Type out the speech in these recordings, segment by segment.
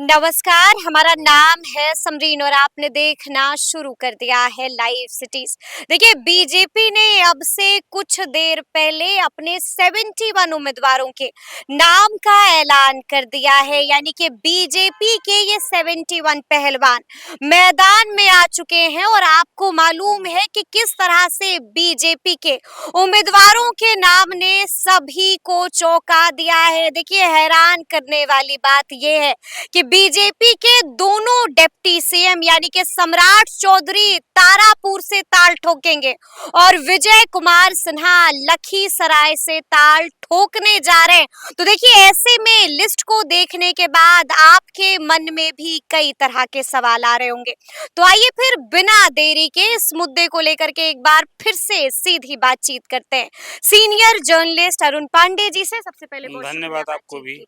नमस्कार, हमारा नाम है समरीन और आपने देखना शुरू कर दिया है लाइव सिटीज। देखिए, बीजेपी ने अब से कुछ देर पहले अपने 71 उम्मीदवारों के नाम का ऐलान कर दिया है, यानी कि बीजेपी के ये 71 पहलवान मैदान में आ चुके हैं और आपको मालूम है कि किस तरह से बीजेपी के उम्मीदवारों के नाम ने सभी को चौंका दिया है। देखिए, हैरान करने वाली बात यह है कि बीजेपी के दोनों डिप्टी सीएम यानी कि सम्राट चौधरी तारापुर से ताल ठोकेंगे और विजय कुमार सिन्हा लखीसराय से ताल ठोकने जा रहे हैं। तो देखिए, ऐसे में लिस्ट को देखने के बाद आपके मन में भी कई तरह के सवाल आ रहे होंगे। तो आइए फिर बिना देरी के इस मुद्दे को लेकर के एक बार फिर से सीधी बातचीत करते हैं सीनियर जर्नलिस्ट अरुण पांडे जी से। सबसे पहले बहुत धन्यवाद आपको भी।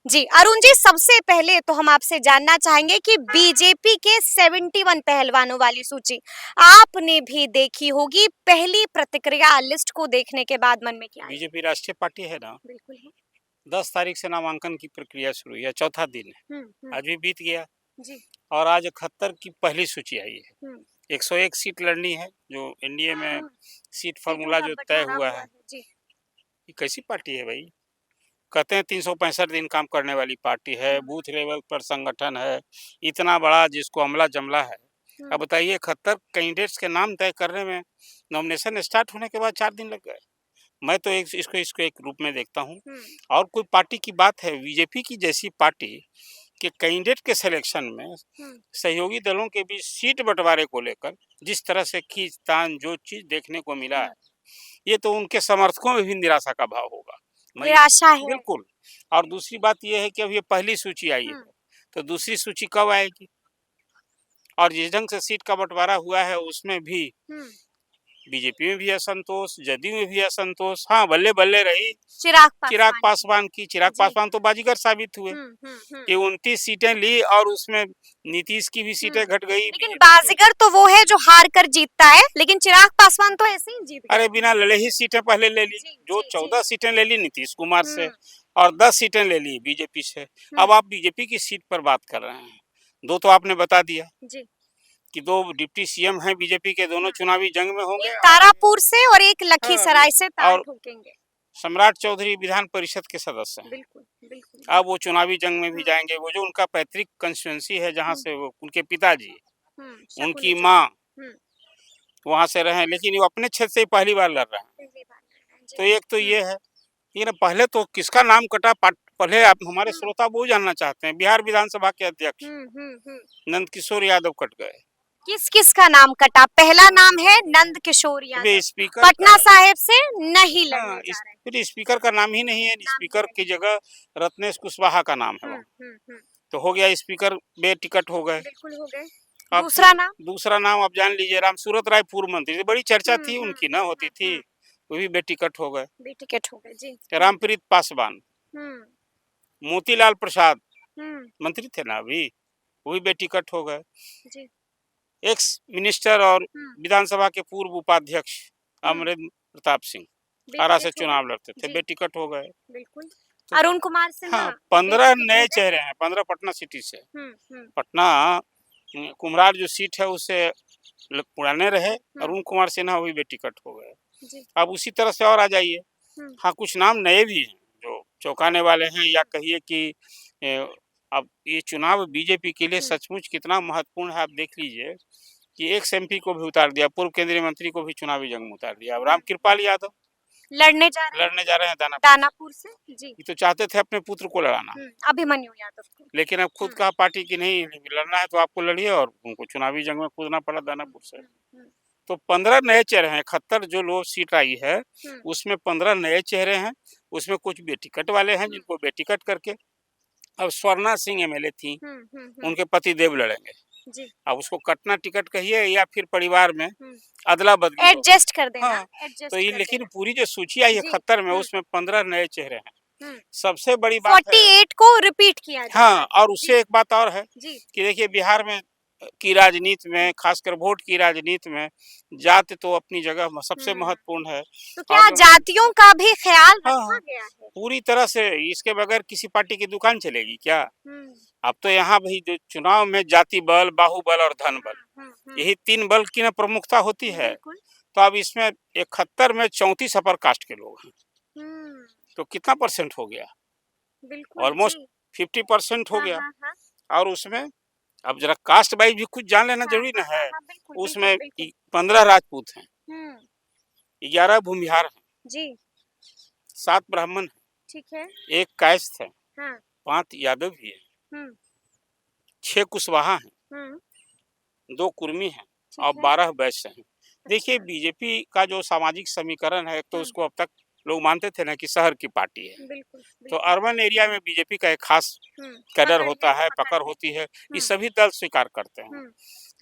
जी अरुण जी, सबसे पहले तो हम आपसे जानना चाहेंगे कि बीजेपी के 71 पहलवानों वाली सूची आपने भी देखी होगी। पहली प्रतिक्रिया लिस्ट को देखने के बाद मन में क्या आई? बीजेपी राष्ट्रीय पार्टी है ना, बिल्कुल है। 10 तारीख से नामांकन की प्रक्रिया शुरू हुई है, चौथा दिन है। आज भी बीत गया जी। और आज 71 की पहली सूची आई है। 101 सीट लड़नी है, जो एनडीए में सीट फार्मूला जो तय हुआ है। ये कैसी पार्टी है भाई? कहते हैं 365 दिन काम करने वाली पार्टी है, बूथ लेवल पर संगठन है, इतना बड़ा जिसको अमला जमला है। अब बताइए, 71 कैंडिडेट्स के नाम तय करने में नॉमिनेशन स्टार्ट होने के बाद 4 दिन लग गए। मैं तो इसको एक रूप में देखता हूँ। और कोई पार्टी की बात है, बीजेपी की जैसी पार्टी के कैंडिडेट के सिलेक्शन में सहयोगी दलों के बीच सीट बंटवारे को लेकर जिस तरह से खींचतान जो चीज देखने को मिला है, ये तो उनके समर्थकों में भी निराशा का भाव होगा। निराशा है बिल्कुल। और दूसरी बात यह है कि अब ये पहली सूची आई है, तो दूसरी सूची कब आएगी? और जिस ढंग से सीट का बंटवारा हुआ है उसमें भी बीजेपी में भी असंतोष, जदयू में भी असंतोष। हाँ, बल्ले बल्ले रही चिराग पासवान की। चिराग पासवान तो बाजीगर साबित हुए कि 29 सीटें ली और उसमें नीतीश की भी सीटें घट गई। लेकिन बाजीगर तो वो है जो हार कर जीतता है, लेकिन चिराग पासवान तो ऐसे ही जीत गए। अरे बिना लड़े ही सीटें पहले ले ली। जो 14 सीटें ले ली नीतीश कुमार से और 10 सीटें ले ली बीजेपी से। अब आप बीजेपी की सीट पर बात कर रहे हैं। 2 तो आपने बता दिया कि 2 डिप्टी सीएम हैं बीजेपी के, दोनों चुनावी जंग में होंगे, तारापुर से और एक लखीसराय से ताल ठोकेंगे। सम्राट चौधरी विधान परिषद के सदस्य हैं। बिल्कुल। अब वो चुनावी जंग में भी जाएंगे। वो जो उनका पैतृक कंस्टिट्यूंसी है, जहाँ से वो उनके पिताजी, उनकी माँ वहां से रहे, लेकिन वो अपने क्षेत्र से पहली बार लड़ रहे हैं। तो एक तो ये है। लेकिन पहले तो किसका नाम कटा, पहले आप हमारे श्रोता वो जानना चाहते हैं। बिहार विधानसभा के अध्यक्ष नंद किशोर यादव कट गए। किस का नाम कटा? पहला नाम है नंद किशोर यादव, स्पीकर पटना साहिब से नहीं लड़ने जा रहे। फिर स्पीकर का नाम ही नहीं है। स्पीकर की जगह रत्नेश कुशवाहा का नाम है। तो हो गया, स्पीकर बे टिकट हो गए। दूसरा नाम आप जान लीजिए, राम सूरत राय पूर्व मंत्री, बड़ी चर्चा थी उनकी ना होती थी, वो भी बेटिकट हो गए। जी। रामप्रीत पासवान, मोतीलाल प्रसाद मंत्री थे ना अभी, वो भी बेटिकट हो गए। एक्स मिनिस्टर और विधानसभा के पूर्व उपाध्यक्ष अमरेंद्र प्रताप सिंह आरा से चुनाव लड़ते थे, बेटिकट हो गए। तो अरुण कुमार सिन्हा। हाँ, 15 नए चेहरे हैं, 15 पटना सिटी से। पटना कुम्हरार जो सीट है उससे पुराने रहे, अरुण कुमार सिन्हा भी बेटिकट हो गए। अब उसी तरह से और आ जाइए। हाँ, कुछ नाम नए भी हैं जो चौंकाने वाले हैं, या कहिए कि अब ये चुनाव बीजेपी के लिए सचमुच कितना महत्वपूर्ण है। आप देख लीजिए कि एक एमपी को भी उतार दिया, पूर्व केंद्रीय मंत्री को भी चुनावी जंग में उतार दिया। अब रामकृपाल यादव लड़ने जा रहे हैं दानापुर से। जी। ये तो चाहते थे अपने पुत्र को लड़ाना, अभिमन्यु यादव को, लेकिन अब खुद कहा पार्टी की नहीं लड़ना है तो आपको लड़िए, और उनको चुनावी जंग में कूदना पड़ा दानापुर से। तो 15 नए चेहरे हैं। 71 जो लोग सीट आई है उसमें 15 नए चेहरे हैं। उसमें कुछ बेटिकट वाले हैं जिनको बेटिकट करके, अब स्वर्णा सिंह एमएलए थी, उनके पति देव लड़ेंगे। अब उसको कटना टिकट कहिए या फिर परिवार में अदला बदली एडजस्ट कर देना। हाँ, तो ये लेकिन पूरी जो सूची आई है 71 में, उसमें 15 नए चेहरे हैं। सबसे बड़ी बात 48 को रिपीट किया। हाँ, और उससे एक बात और है कि देखिए, बिहार में की राजनीति में, खासकर वोट की राजनीति में जाति तो अपनी जगह सबसे महत्वपूर्ण है। तो क्या जातियों का भी ख्याल रखा गया है? पूरी तरह से इसके बगैर किसी पार्टी की दुकान चलेगी क्या? अब तो यहाँ भाई जो चुनाव में जाति बल, बाहुबल और धन बल, यही 3 बल की ना प्रमुखता होती है। तो अब इसमें 71 में 34 अपर कास्ट के लोग हैं, तो कितना परसेंट हो गया? ऑलमोस्ट 50% हो गया। और उसमें अब जरा कास्ट वाइज भी कुछ जान लेना जरूरी ना है। उसमें 15 राजपूत हैं, 11 भूमिहार हैं जी, 7 ब्राह्मण हैं, ठीक है, 1 कायस्थ है, 5 यादव भी है, 6 कुशवाहा हैं, 2 कुर्मी हैं और 12 वैश्य हैं। देखिए बीजेपी का जो सामाजिक समीकरण है, तो उसको अब तक लोग मानते थे ना कि शहर की पार्टी है, तो अर्बन एरिया में बीजेपी का एक खास कैडर होता है, पकड़ होती है, ये सभी दल स्वीकार करते हैं।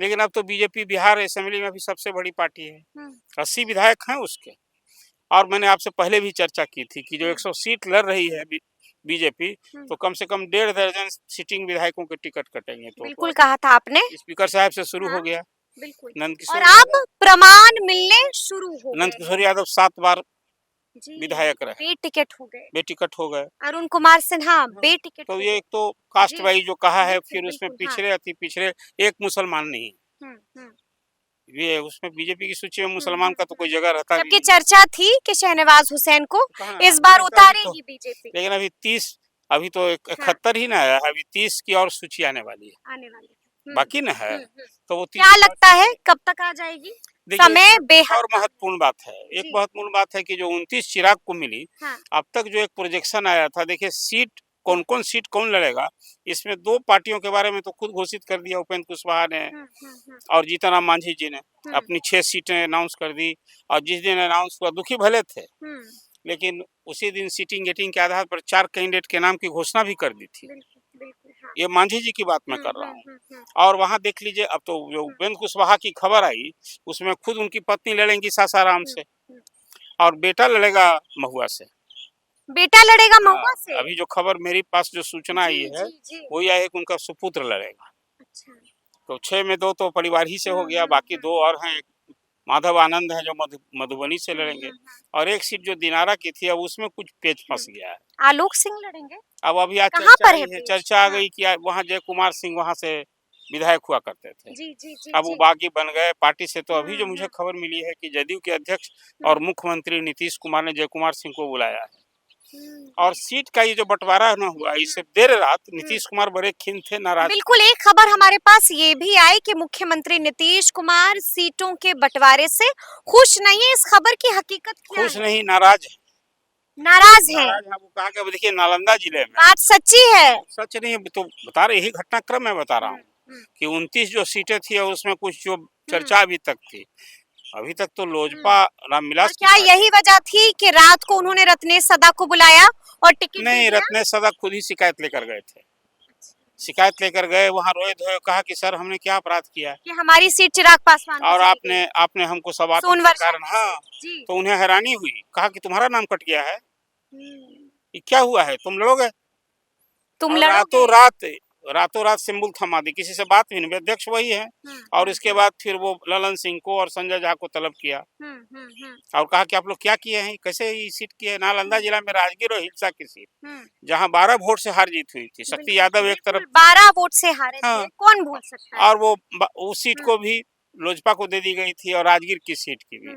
लेकिन अब तो बीजेपी बिहार असेंबली में भी सबसे बड़ी पार्टी है, 80 विधायक हैं उसके। और मैंने आपसे पहले भी चर्चा की थी कि जो 100 सीट लड़ रही है बीजेपी, तो कम से कम 1.5 दर्जन सिटिंग विधायकों के टिकट कटेंगे। तो बिल्कुल कहा था आपने, स्पीकर साहब से शुरू हो गया, बिल्कुल, नंदकिशोर, और अब प्रमाण मिलने शुरू हो गए। नंदकिशोर यादव 7 बार विधायक रहे, बेटिकट हो गए, बेटिकट हो गए। अरुण कुमार सिन्हा बेटिकट। तो ये एक तो कास्ट वाइज जो कहा है, फिर उसमें पिछड़े अति पिछड़े एक मुसलमान नहीं, ये उसमें बीजेपी की सूची में मुसलमान का तो कोई जगह रहता नहीं। जबकि चर्चा थी कि शहनवाज हुसैन को इस बार उतारेगी बीजेपी, लेकिन अभी तो 71 ही ना है, अभी 30 की और सूची आने वाली है, बाकी न है। तो वो क्या लगता है कब तक आ जाएगी? समय बेहद और महत्वपूर्ण बात है, एक महत्वपूर्ण बात है कि जो 29 चिराग को मिली, अब तक जो एक प्रोजेक्शन आया था, देखिए सीट कौन सीट कौन लड़ेगा, इसमें 2 पार्टियों के बारे में तो खुद घोषित कर दिया उपेंद्र कुशवाहा ने और जीतन राम मांझी जी ने अपनी 6 सीटें अनाउंस कर दी। और जिस दिन अनाउंस हुआ दुखी भले थे, लेकिन उसी दिन सीटिंग गेटिंग के आधार पर 4 कैंडिडेट के नाम की घोषणा भी कर दी थी। ये मांझी जी की बात मैं कर रहा हूँ। और वहाँ देख लीजिए, अब तो जो उपेंद्र कुशवाहा की खबर आई, उसमें खुद उनकी पत्नी लड़ेंगी सासाराम से और बेटा लड़ेगा महुआ से। बेटा लड़ेगा महुआ से? अभी जो खबर मेरे पास जो सूचना आई है, वो यह है कि उनका सुपुत्र लड़ेगा। अच्छा। तो 6 में 2 तो परिवार ही से हो गया, बाकी 2 और हैं, एक माधव आनंद है जो मधुबनी से लड़ेंगे, और एक सीट जो दिनारा की थी, अब उसमें कुछ पेच फंस गया है। आलोक सिंह लड़ेंगे। अब अभी आज चर्चा आ गई कि वहाँ जय कुमार सिंह वहाँ से विधायक हुआ करते थे, अब वो बागी बन गए पार्टी से। तो अभी जो मुझे खबर मिली है कि जदयू के अध्यक्ष और मुख्यमंत्री नीतीश कुमार ने जय कुमार सिंह को बुलाया है, और सीट का ये जो बंटवारा न हुआ, इससे देर रात नीतीश कुमार बड़े खिन्न थे, नाराज। बिल्कुल, एक खबर हमारे पास ये भी आई कि मुख्यमंत्री नीतीश कुमार सीटों के बंटवारे से खुश नहीं है। इस खबर की हकीकत क्या खुश नहीं, नाराज है। नाराज है। वो कहा कि देखिए नालंदा जिले में बात सच्ची है, सच नहीं तो बता रहे, यही घटनाक्रम मैं बता रहा हूँ कि 29 जो सीटें थी और उसमें कुछ जो चर्चा अभी तक थी, अभी तक तो लोजपा रामविलास। क्या यही वजह थी कि रात को उन्होंने रत्नेश सदा को बुलाया और टिकट नहीं, रत्नेश सदा खुद ही शिकायत लेकर गए थे, शिकायत लेकर गए, वहाँ रोए धोए, कहा कि सर हमने क्या अपराध किया कि हमारी सीट चिराग पासवान और आपने हमको सवाल के कारण। हाँ, तो उन्हें हैरानी हुई, कहा कि तुम्हारा नाम कट गया है, ये क्या हुआ है, तुम लड़ोगे? तुम रातों रात सिंबल थमा दी, किसी से बात भी नहीं, अध्यक्ष वही है। और इसके बाद फिर वो ललन सिंह को और संजय झा को तलब किया और कहा कि आप लोग क्या किए हैं, कैसे ये सीट किए? नालंदा जिला में राजगीर और हिलसा की सीट, जहां 12 वोट से हार जीत हुई थी, शक्ति यादव एक तरफ 12 वोट से हारे थे, कौन भूल सकता है। और वो उस सीट को भी लोजपा को दे दी गई थी और राजगीर की सीट की भी।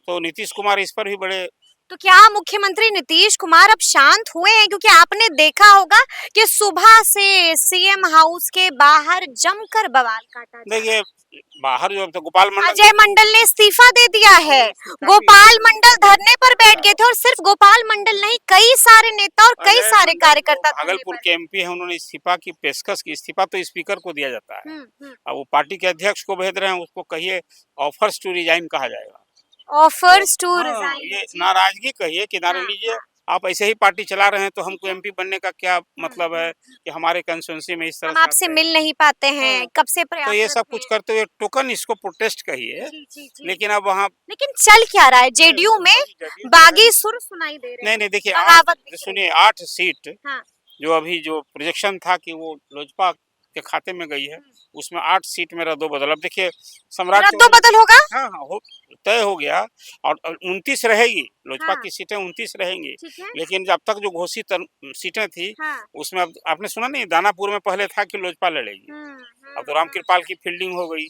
तो नीतीश कुमार इस पर भी बड़े। तो क्या मुख्यमंत्री नीतीश कुमार अब शांत हुए हैं? क्योंकि आपने देखा होगा कि सुबह से सीएम हाउस के बाहर जमकर बवाल काटा। देखिए बाहर जो तो गोपाल मंडल, अजय मंडल ने इस्तीफा दे दिया है, गोपाल मंडल धरने पर बैठ गए थे, और सिर्फ गोपाल मंडल नहीं, कई सारे नेता और कई सारे कार्यकर्ता। भागलपुर के एमपी है, उन्होंने इस्तीफा की पेशकश की। इस्तीफा तो स्पीकर को दिया जाता है, अब वो पार्टी के अध्यक्ष को भेज रहे हैं, उसको कहिए ऑफर्स टू रिजाइन कहा जाएगा, ऑफर्स टू रिजाइन। ये नाराजगी कहिए कि नाराज लीजिए, आप ऐसे ही पार्टी चला रहे हैं तो हमको एमपी बनने का क्या मतलब है कि हमारे कंस्टिट्यूएंसी में इस तरह हम आपसे मिल नहीं पाते हैं, कब से प्रयास। तो ये सब कुछ करते हुए टोकन इसको प्रोटेस्ट कहिए, लेकिन अब वहाँ चल क्या रहा है? जेडीयू में बागी सुर सुनाई दे रहे हैं। नहीं देखिए, सुनिए 8 सीट जो अभी जो प्रोजेक्शन था कि वो लोजपा के खाते में गई है, उसमें 8 सीट में रद्दो-बदल। अब देखिए सम्राट के रद्दो बदल होगा? हाँ, हाँ, तय हो गया और 29 रहेगी, लोजपा हाँ। की सीटें 29 रहेंगी। ठीक है। लेकिन जब तक जो घोषित सीटें थी, हाँ। उसमें अब आपने सुना नहीं दानापुर में पहले था कि लोजपा लड़ेगी। अब तो रामकृपाल की फील्डिंग हो गई।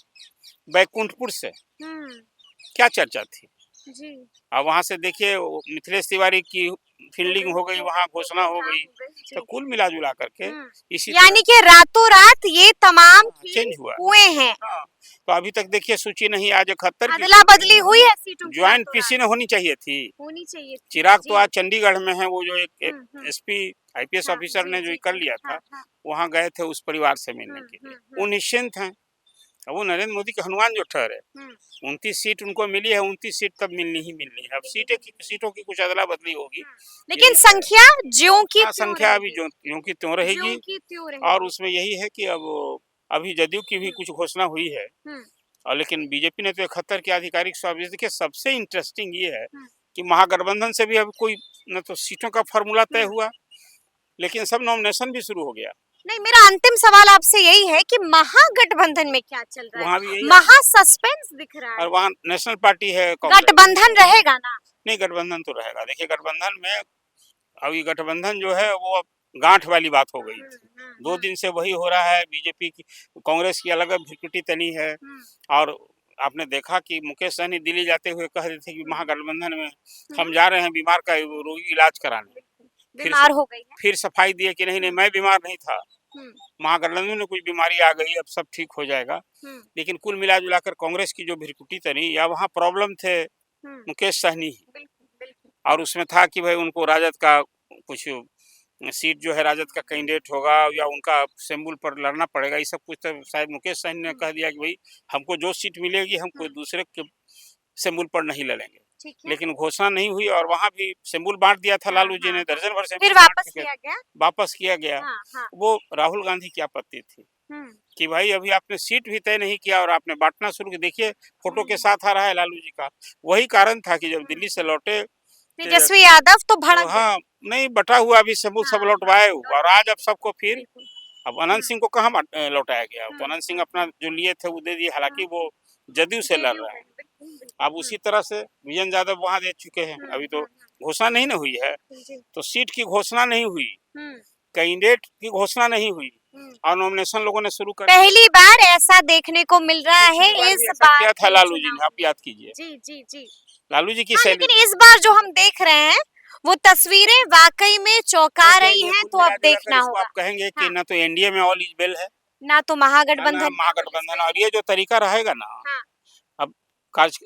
बैकुंठपुर से क्या चर्चा थी? जी। अब वहाँ से देखिए वो मिथिलेश तिवारी की फील्डिंग हो गई, वहाँ घोषणा हो गई। तो कुल मिला-जुला करके इसी तरह यानी कि रातों-रात ये तमाम चेंज हुआ। हुए हैं। हाँ, तो अभी तक देखिए सूची नहीं आज 71 की अदला-बदली हुई है सीटों की ज्वाइंट रातों-रात। पीसी में होनी चाहिए थी। होनी चाहिए थी। चिराग तो जी। आज चंडीगढ़ में है, वो जो एक एसपी आईपीएस हाँ, ऑफिसर जी, ने जो जी, कर जी। लिया था, हाँ, हाँ। वहाँ गए थे उस परिवार से मिलने के लिए। वो निश्चिंत हैं। अब वो नरेंद्र मोदी के हनुमान जो ठहरे, 29 सीट उनको मिली है, 29 सीट तब मिलनी ही मिलनी है। अब सीटों की कुछ अदला-बदली होगी। लेकिन यही है। संख्या ज्यों की हाँ, त्यों संख्या अभी रहेगी। ज्यों की त्यों रहेगी ज्यों की त्यों और रहेगी। उसमें यही है कि अब अभी जदयू की भी कुछ घोषणा हुई है और लेकिन बीजेपी ने तो 71 की आधिकारिक स्वाभिमान देखिए सबसे इंटरेस्टिंग ये है कि महागठबंधन से भी अब कोई न तो सीटों का फॉर्मूला तय हुआ, लेकिन सब नॉमिनेशन भी शुरू हो गया। नहीं, मेरा अंतिम सवाल आपसे यही है कि महागठबंधन में क्या चल रहा वहाँ है? भी यही महा सस्पेंस दिख रहा और है। वहाँ नेशनल पार्टी है कांग्रेस। गठबंधन रहेगा ना? नहीं, गठबंधन तो रहेगा। देखिए गठबंधन में अब ये गठबंधन जो है वो अब गांठ वाली बात हो गई थी। 2 दिन से वही हो रहा है। बीजेपी की कांग्रेस की अलग भ्रिकुटी तनी है और आपने देखा कि मुकेश सहनी दिल्ली जाते हुए कह रहे थे कि महागठबंधन में हम जा रहे हैं बीमार का रोगी इलाज कराने। बीमार हो गई है। फिर सफाई दिए कि नहीं मैं बीमार नहीं था, महागठबंधन में कुछ बीमारी आ गई, अब सब ठीक हो जाएगा। लेकिन कुल मिला जुलाकर कांग्रेस की जो भ्रिकुटी तनी या वहाँ प्रॉब्लम थे मुकेश सहनी और उसमें था कि भाई उनको राजद का कुछ सीट जो है राजद का कैंडिडेट होगा या उनका सिंबल पर लड़ना पड़ेगा। ये सब कुछ तो शायद मुकेश सहनी ने कह दिया कि भाई हमको जो सीट मिलेगी हम कोई दूसरे के सिंबल पर नहीं लड़ेंगे। लेकिन घोषणा नहीं हुई और वहाँ भी सिंबल बांट दिया था लालू जी ने, दर्जन भर फिर सिंबल वापस किया गया। हाँ। वो राहुल गांधी की आपत्ति थी कि भाई अभी आपने सीट भी तय नहीं किया और आपने बांटना शुरू किया। देखिए फोटो के साथ आ रहा है लालू जी का। वही कारण था कि जब दिल्ली से लौटे तेजस्वी यादव तो भड़क गए। हाँ, नहीं बटा हुआ अभी सब लौटवाए और आज अब सबको फिर अब अनंत सिंह को कहाँ लौटाया गया। तो अनंत सिंह अपना जो लिए थे वो दे दिए, हालांकि वो जदयू से लड़ रहे हैं। अब उसी तरह से विजन यादव वहां दे चुके हैं। अभी तो घोषणा नहीं ना हुई है, तो सीट की घोषणा नहीं हुई, कैंडिडेट की घोषणा नहीं हुई और नॉमिनेशन लोगों ने शुरू कर पहली बार ऐसा देखने को मिल रहा है इस बार किया था लालू जी ने, आप याद कीजिए। जी लालू जी की हाँ, शैली। लेकिन इस बार जो हम देख रहे हैं वो तस्वीरें वाकई में चौंका रही हैं, तो अब देखना होगा। आप कहेंगे कि ना तो एनडीए में ऑल इज वेल है, ना तो महागठबंधन महागठबंधन और ये जो तरीका रहेगा ना, अब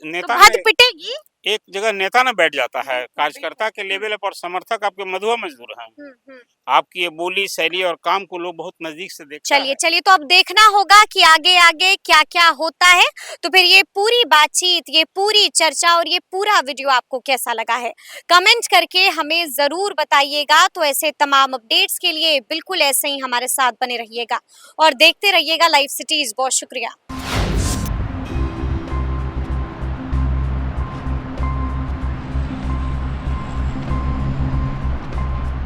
नेता तो हद पिटेगी। एक जगह नेता ना बैठ जाता है, कार्यकर्ता के लेवल पर समर्थक आपके मधुआ मजदूर हैं। आपकी ये बोली शैली और काम को लोग बहुत नजदीक से देखते हैं। चलिए तो अब देखना होगा कि आगे आगे क्या क्या होता है। तो फिर ये पूरी बातचीत, ये पूरी चर्चा और ये पूरा वीडियो आपको कैसा लगा है, कमेंट करके हमें जरूर बताइएगा। तो ऐसे तमाम अपडेट्स के लिए बिल्कुल ऐसे ही हमारे साथ बने रहिएगा और देखते रहिएगा लाइव सिटीज। बहुत शुक्रिया।